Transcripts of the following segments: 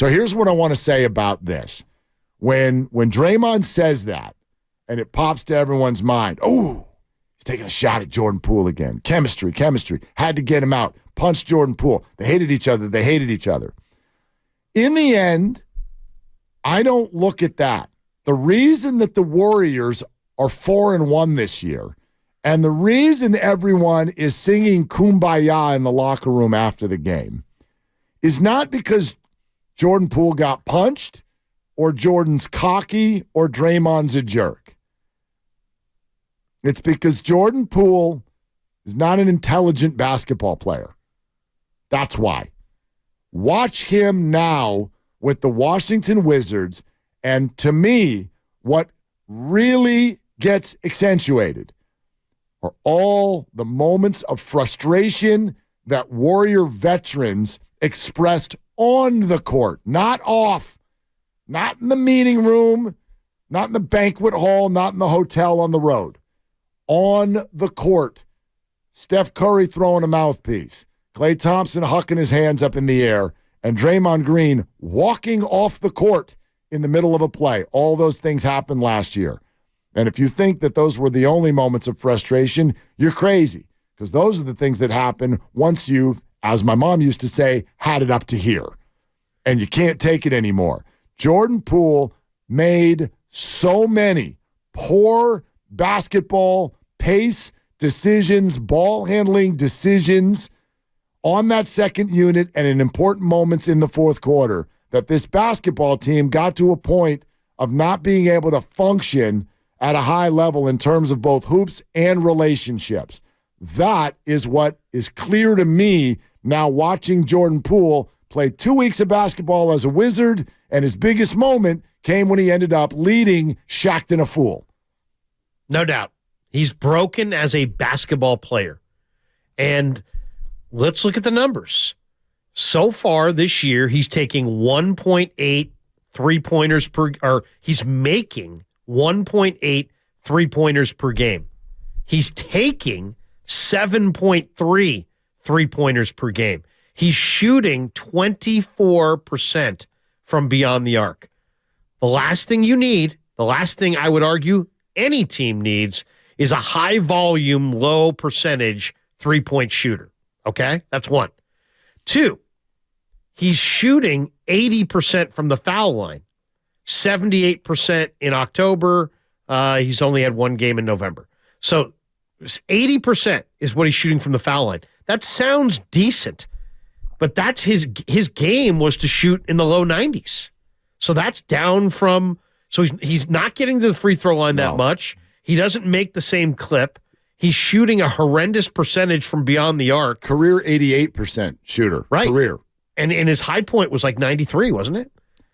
So here's what I want to say about this. When Draymond says that, and it pops to everyone's mind, oh, he's taking a shot at Jordan Poole again. Chemistry. Had to get him out. Punched Jordan Poole. They hated each other. In the end, I don't look at that. The reason that the Warriors are 4-1 this year, and the reason everyone is singing Kumbaya in the locker room after the game, is not because Jordan Poole got punched or Jordan's cocky or Draymond's a jerk. It's because Jordan Poole is not an intelligent basketball player. That's why. Watch him now with the Washington Wizards, and to me, what really gets accentuated are all the moments of frustration that Warrior veterans expressed on the court, not off, not in the meeting room, not in the banquet hall, not in the hotel on the road. On the court, Steph Curry throwing a mouthpiece, Klay Thompson hucking his hands up in the air, and Draymond Green walking off the court in the middle of a play. All those things happened last year. And if you think that those were the only moments of frustration, you're crazy, because those are the things that happen once you've, as my mom used to say, had it up to here, and you can't take it anymore. Jordan Poole made so many poor basketball pace decisions, ball handling decisions on that second unit and in important moments in the fourth quarter that this basketball team got to a point of not being able to function at a high level in terms of both hoops and relationships. That is what is clear to me now watching Jordan Poole play 2 weeks of basketball as a Wizard, and his biggest moment came when he ended up leading Shaqtin' a Fool. No doubt. He's broken as a basketball player. And let's look at the numbers. So far this year, he's taking 1.8 three-pointers per, or he's making 1.8 three-pointers per game. He's taking 7.3 three-pointers per game. He's shooting 24% from beyond the arc. The last thing you need, the last thing I would argue any team needs, is a high-volume, low-percentage three-point shooter. Okay? That's one. Two, he's shooting 80% from the foul line, 78% in October. He's only had one game in November. So 80% is what he's shooting from the foul line. That sounds decent, but that's his game was to shoot in the low 90s. So that's down from, so he's not getting to the free throw line that much. He doesn't make the same clip. He's shooting a horrendous percentage from beyond the arc. Career 88% shooter. Right. Career. And his high point was like 93, wasn't it?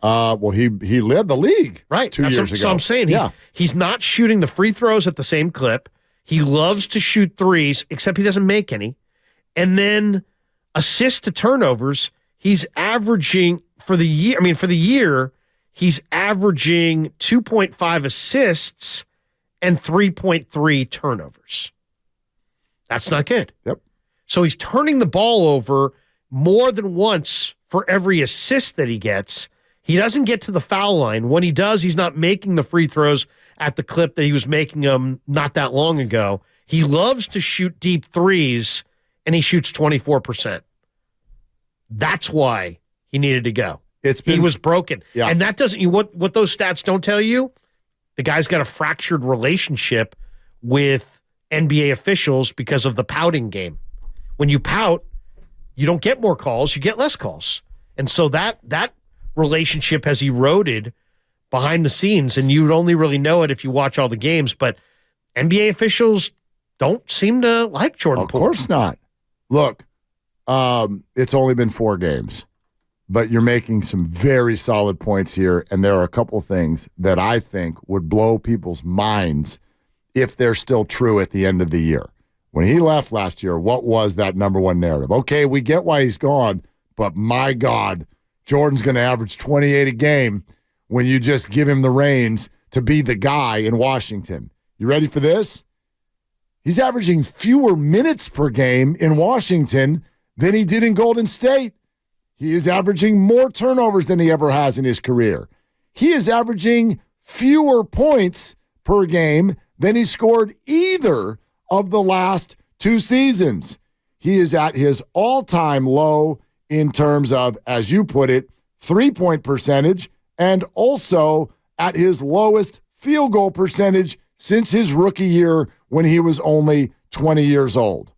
Well, he led the league right. 2 years ago. So I'm saying he's not shooting the free throws at the same clip. He loves to shoot threes, except he doesn't make any. And then assists to turnovers, he's averaging for the year, he's averaging 2.5 assists and 3.3 turnovers. That's not good. Yep. So he's turning the ball over more than once for every assist that he gets. He doesn't get to the foul line. When he does, he's not making the free throws at the clip that he was making them not that long ago. He loves to shoot deep threes, and he shoots 24%. That's why he needed to go. He was broken. Yeah. And that doesn't, what those stats don't tell you, the guy's got a fractured relationship with NBA officials because of the pouting game. When you pout, you don't get more calls, you get less calls. And so that relationship has eroded behind the scenes, and you'd only really know it if you watch all the games. But NBA officials don't seem to like Jordan Poole. Of course not. Look, it's only been 4 games, but you're making some very solid points here, and there are a couple things that I think would blow people's minds if they're still true at the end of the year. When he left last year, what was that number one narrative? Okay, we get why he's gone, but my God, Jordan's going to average 28 a game when you just give him the reins to be the guy in Washington. You ready for this? He's averaging fewer minutes per game in Washington than he did in Golden State. He is averaging more turnovers than he ever has in his career. He is averaging fewer points per game than he scored either of the last 2 seasons. He is at his all-time low in terms of, as you put it, three-point percentage, and also at his lowest field goal percentage since his rookie year when he was only 20 years old.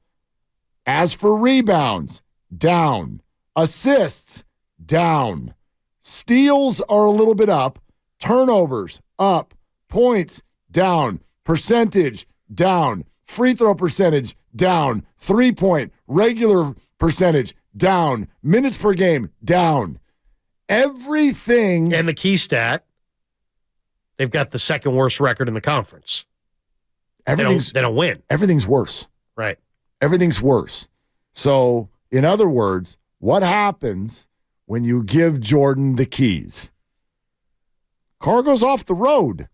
As for rebounds, down. Assists, down. Steals are a little bit up. Turnovers, up. Points, down. Percentage, down. Free throw percentage, down. Three-point, regular percentage, down. Minutes per game, down. Everything. And the key stat, they've got the second worst record in the conference. They don't win. Everything's worse. Right. Everything's worse. So, in other words, what happens when you give Jordan the keys? Car goes off the road.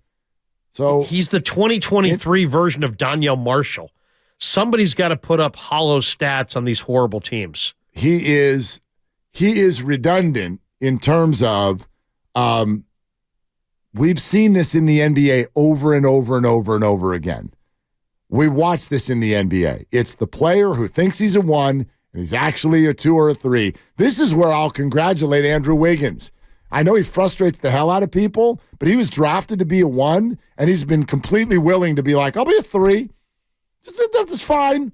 So he's the 2023 version of Donyell Marshall. Somebody's got to put up hollow stats on these horrible teams. He is redundant in terms of we've seen this in the NBA over and over and over and over again. We watch this in the NBA. It's the player who thinks he's a 1 and he's actually a 2 or a 3. This is where I'll congratulate Andrew Wiggins. I know he frustrates the hell out of people, but he was drafted to be a 1, and he's been completely willing to be like, I'll be a 3. That's fine.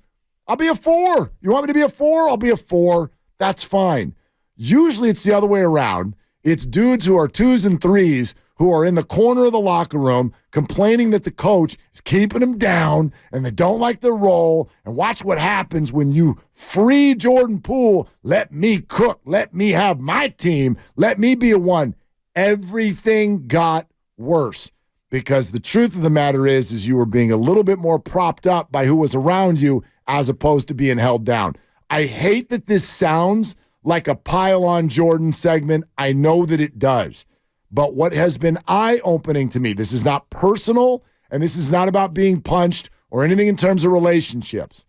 I'll be a 4. You want me to be a 4? I'll be a 4. That's fine. Usually it's the other way around. It's dudes who are 2s and 3s who are in the corner of the locker room complaining that the coach is keeping them down and they don't like their role. And watch what happens when you free Jordan Poole. Let me cook. Let me have my team. Let me be a 1. Everything got worse because the truth of the matter is you were being a little bit more propped up by who was around you as opposed to being held down. I hate that this sounds like a pile on Jordan segment. I know that it does. But what has been eye-opening to me, this is not personal, and this is not about being punched or anything in terms of relationships.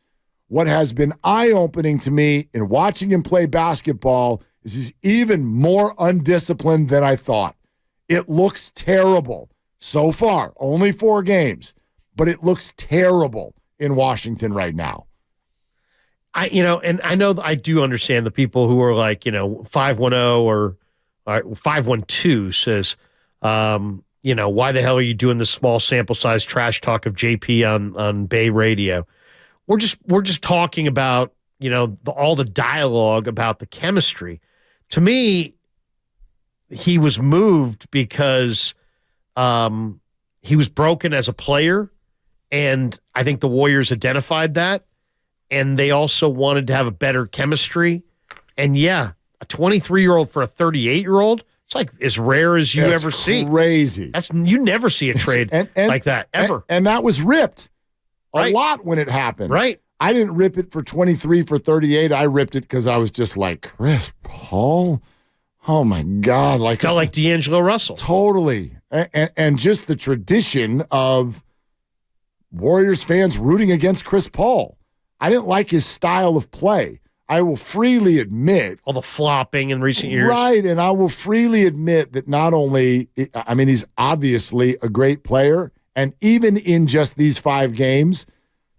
What has been eye-opening to me in watching him play basketball is he's even more undisciplined than I thought. It looks terrible so far, only 4 games, but it looks terrible in Washington right now. And I know I do understand the people who are like, 510 or 512 says, why the hell are you doing this small sample size trash talk of JP on Bay Radio? We're just talking about, all the dialogue about the chemistry. To me, he was moved because he was broken as a player, and I think the Warriors identified that, and they also wanted to have a better chemistry. And yeah, a 23-year-old for a 38-year-old, it's like as rare as you ever see. Crazy. You never see a trade like that, ever. And that was ripped a lot when it happened. Right. I didn't rip it for 23 for 38. I ripped it because I was just like, Chris Paul? Oh, my God. Felt like D'Angelo Russell. Totally. And just the tradition of Warriors fans rooting against Chris Paul. I didn't like his style of play. I will freely admit. All the flopping in recent years. Right, and I will freely admit that not only, he's obviously a great player, and even in just these 5 games,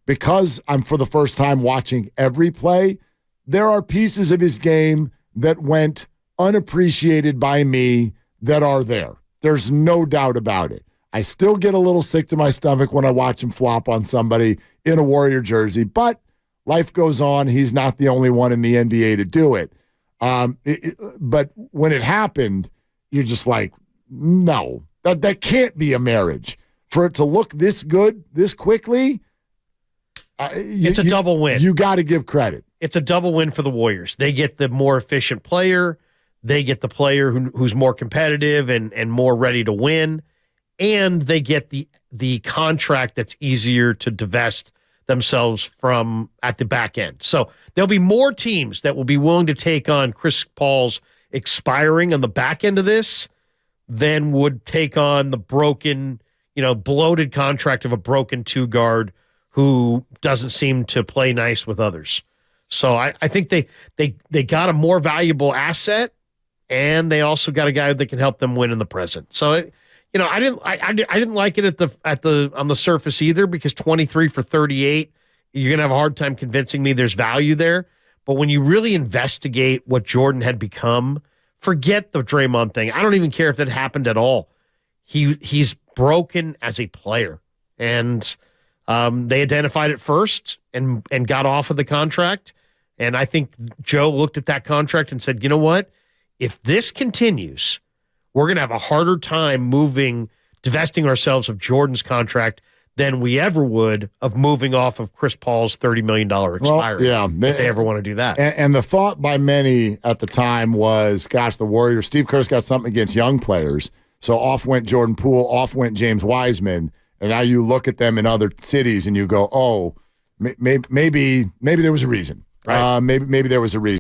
because I'm for the first time watching every play, there are pieces of his game that went unappreciated by me that are there. There's no doubt about it. I still get a little sick to my stomach when I watch him flop on somebody in a Warrior jersey, but life goes on. He's not the only one in the NBA to do it. But when it happened, you're just like, no, that can't be a marriage. For it to look this good, this quickly, it's a double win. You got to give credit. It's a double win for the Warriors. They get the more efficient player. They get the player who's more competitive and more ready to win. And they get the contract that's easier to divest themselves from at the back end. So there'll be more teams that will be willing to take on Chris Paul's expiring on the back end of this than would take on the broken, bloated contract of a broken 2 guard who doesn't seem to play nice with others. So I think they got a more valuable asset, and they also got a guy that can help them win in the present. So I didn't like it on the surface either, because 23 for 38, you're gonna have a hard time convincing me there's value there. But when you really investigate what Jordan had become, forget the Draymond thing. I don't even care if that happened at all. He's broken as a player, and they identified it first and got off of the contract. And I think Joe looked at that contract and said, you know what? If this continues, we're going to have a harder time divesting ourselves of Jordan's contract than we ever would of moving off of Chris Paul's $30 million expiry. Well, yeah, if they ever want to do that. And the thought by many at the time was, gosh, the Warriors, Steve Kerr's got something against young players. So off went Jordan Poole, off went James Wiseman. And now you look at them in other cities and you go, oh, maybe there was a reason. Right. Maybe there was a reason.